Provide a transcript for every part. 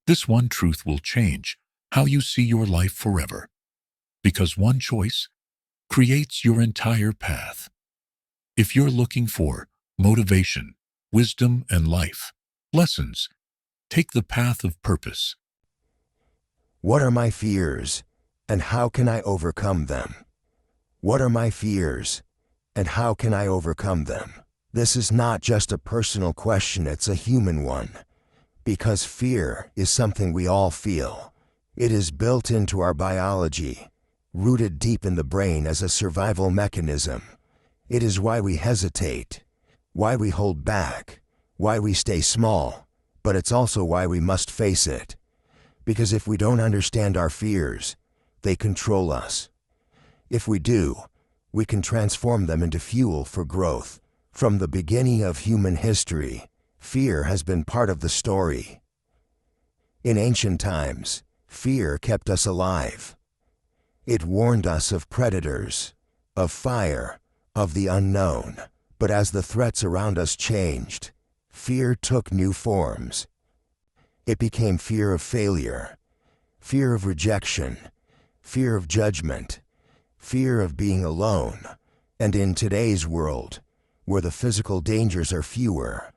This one truth will change how you see your life forever, because one choice creates your entire path. If you're looking for motivation, wisdom, and life lessons, take the path of purpose. What are my fears, and how can I overcome them? What are my fears, and how can I overcome them? This is not just a personal question, it's a human one. Because fear is something we all feel. It is built into our biology, rooted deep in the brain as a survival mechanism. It is why we hesitate, why we hold back, why we stay small, but it's also why we must face it. Because if we don't understand our fears, they control us. If we do, we can transform them into fuel for growth. From the beginning of human history, fear has been part of the story. In ancient times, fear kept us alive. It warned us of predators, of fire, of the unknown. But as the threats around us changed, fear took new forms. It became fear of failure, fear of rejection, fear of judgment, fear of being alone. And in today's world, where the physical dangers are fewer,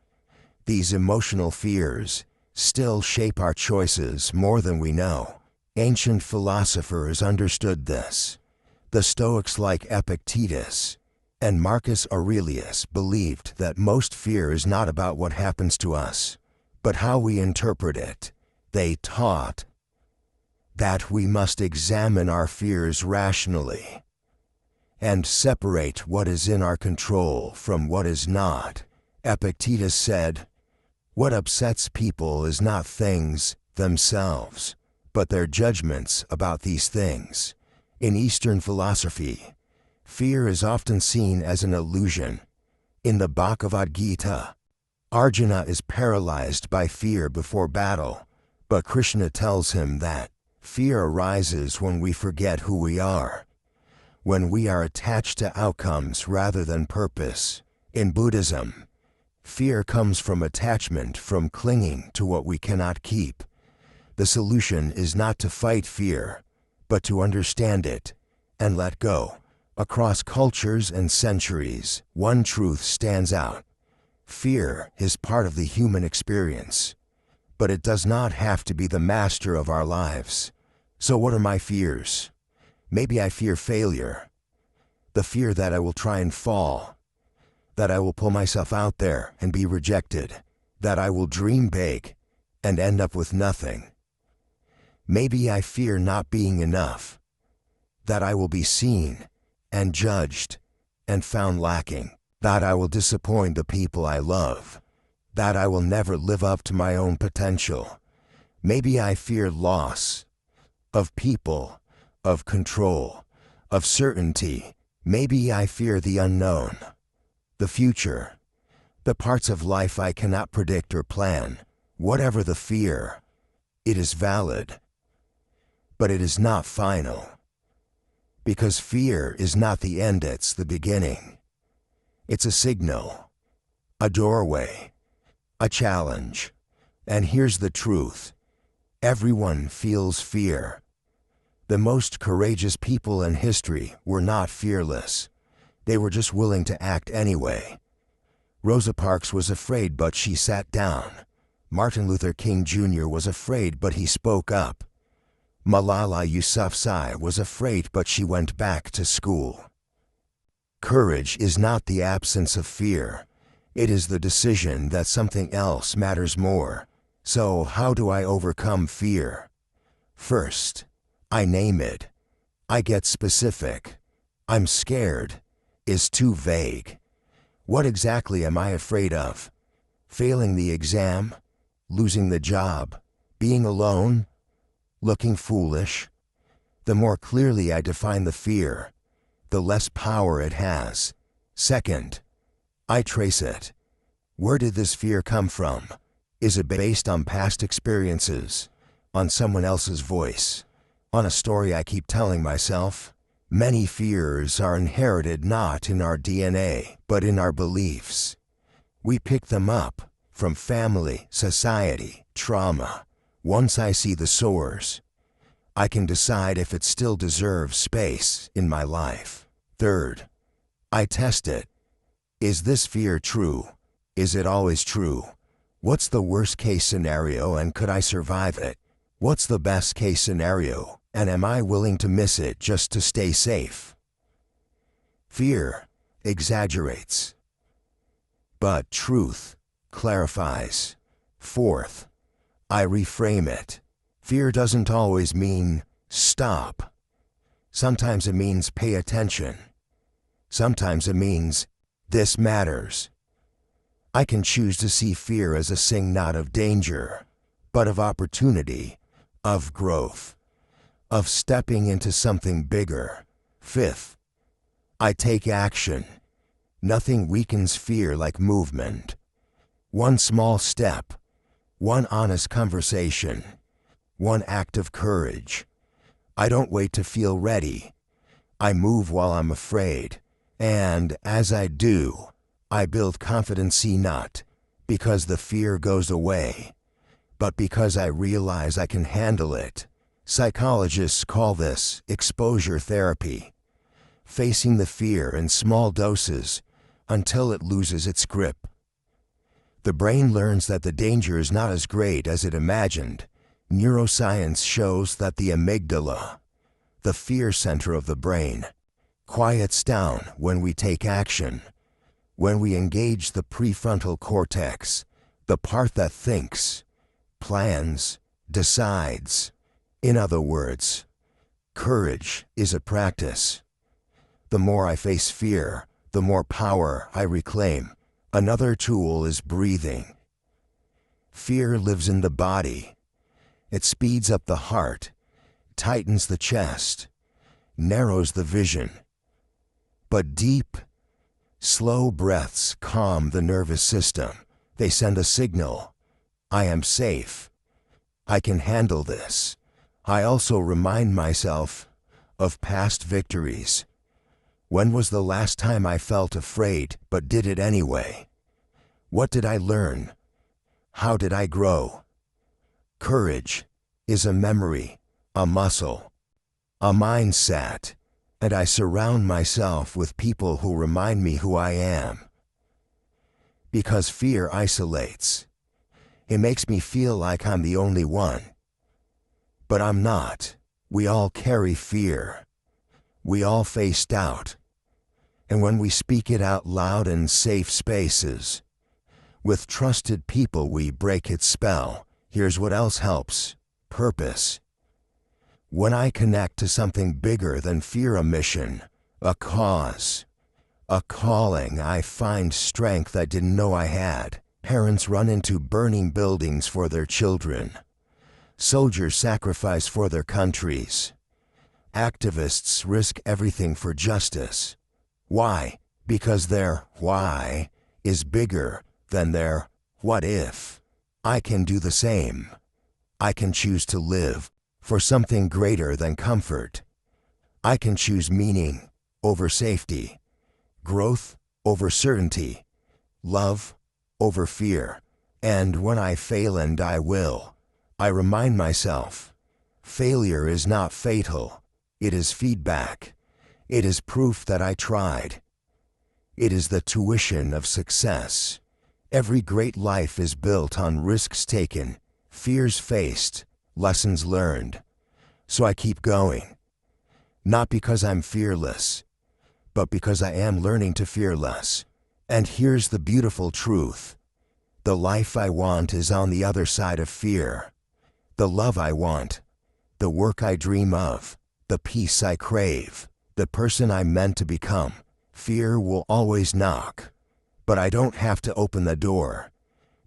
these emotional fears still shape our choices more than we know. Ancient philosophers understood this. The Stoics like Epictetus and Marcus Aurelius believed that most fear is not about what happens to us, but how we interpret it. They taught that we must examine our fears rationally and separate what is in our control from what is not. Epictetus said, "What upsets people is not things themselves, but their judgments about these things." In Eastern philosophy, fear is often seen as an illusion. In the Bhagavad Gita, Arjuna is paralyzed by fear before battle, but Krishna tells him that fear arises when we forget who we are, when we are attached to outcomes rather than purpose. In Buddhism, fear comes from attachment, from clinging to what we cannot keep. The solution is not to fight fear, but to understand it and let go. Across cultures and centuries, one truth stands out. Fear is part of the human experience, but it does not have to be the master of our lives. So what are my fears? Maybe I fear failure, the fear that I will try and fall, that I will pull myself out there and be rejected, that I will dream big and end up with nothing. Maybe I fear not being enough, that I will be seen and judged and found lacking, that I will disappoint the people I love, that I will never live up to my own potential. Maybe I fear loss of people, of control, of certainty. Maybe I fear the unknown, the future, the parts of life I cannot predict or plan. Whatever the fear, it is valid, but it is not final. Because fear is not the end, it's the beginning. It's a signal, a doorway, a challenge. And here's the truth. Everyone feels fear. The most courageous people in history were not fearless. They were just willing to act anyway. Rosa Parks was afraid, but she sat down. Martin Luther King Jr. was afraid, but he spoke up. Malala Yousafzai was afraid, but she went back to school. Courage is not the absence of fear. It is the decision that something else matters more. So how do I overcome fear? First, I name it. I get specific. I'm scared is too vague. What exactly am I afraid of? Failing the exam? Losing the job? Being alone? Looking foolish? The more clearly I define the fear, the less power it has. Second, I trace it. Where did this fear come from? Is it based on past experiences? On someone else's voice? On a story I keep telling myself? Many fears are inherited not in our DNA, but in our beliefs. We pick them up from family, society, trauma, Once I see the source, I can decide if it still deserves space in my life. Third, I test it. Is this fear true? Is it always true? What's the worst case scenario and could I survive it? What's the best case scenario and am I willing to miss it just to stay safe? Fear exaggerates, but truth clarifies. Fourth, I reframe it. Fear doesn't always mean stop. Sometimes it means pay attention. Sometimes it means this matters. I can choose to see fear as a sign not of danger, but of opportunity, of growth, of stepping into something bigger. Fifth, I take action. Nothing weakens fear like movement. One small step, one honest conversation, one act of courage. I don't wait to feel ready. I move while I'm afraid. And as I do, I build confidence not because the fear goes away, but because I realize I can handle it. Psychologists call this exposure therapy, facing the fear in small doses until it loses its grip. The brain learns that the danger is not as great as it imagined. Neuroscience shows that the amygdala, the fear center of the brain, quiets down when we take action, when we engage the prefrontal cortex, the part that thinks, plans, decides. In other words, courage is a practice. The more I face fear, the more power I reclaim. Another tool is breathing. Fear lives in the body. It speeds up the heart, tightens the chest, narrows the vision. But deep, slow breaths calm the nervous system. They send a signal. I am safe. I can handle this. I also remind myself of past victories. When was the last time I felt afraid but did it anyway? What did I learn? How did I grow? Courage is a memory, a muscle, a mindset, and I surround myself with people who remind me who I am. Because fear isolates. It makes me feel like I'm the only one. But I'm not. We all carry fear. We all face doubt. And when we speak it out loud in safe spaces, with trusted people, we break its spell. Here's what else helps: purpose. When I connect to something bigger than fear, a mission, a cause, a calling, I find strength I didn't know I had. Parents run into burning buildings for their children. Soldiers sacrifice for their countries. Activists risk everything for justice. Why? Because their why is bigger than their what if. I can do the same. I can choose to live for something greater than comfort. I can choose meaning over safety, growth over certainty, love over fear. And when I fail, and I will, I remind myself, failure is not fatal. It is feedback. It is proof that I tried. It is the tuition of success. Every great life is built on risks taken, fears faced, lessons learned. So I keep going. Not because I'm fearless, but because I am learning to fear less. And here's the beautiful truth. The life I want is on the other side of fear. The love I want, the work I dream of, the peace I crave, the person I'm meant to become. Fear will always knock, but I don't have to open the door.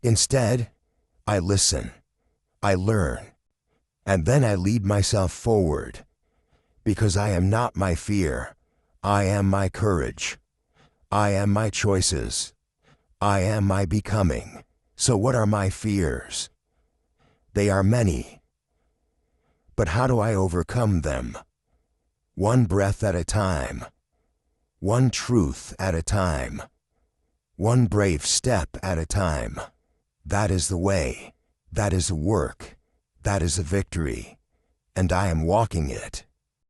Instead, I listen, I learn, and then I lead myself forward. Because I am not my fear, I am my courage. I am my choices. I am my becoming. So what are my fears? They are many. But how do I overcome them? One breath at a time. One truth at a time. One brave step at a time. That is the way. That is the work. That is a victory, and I am walking it.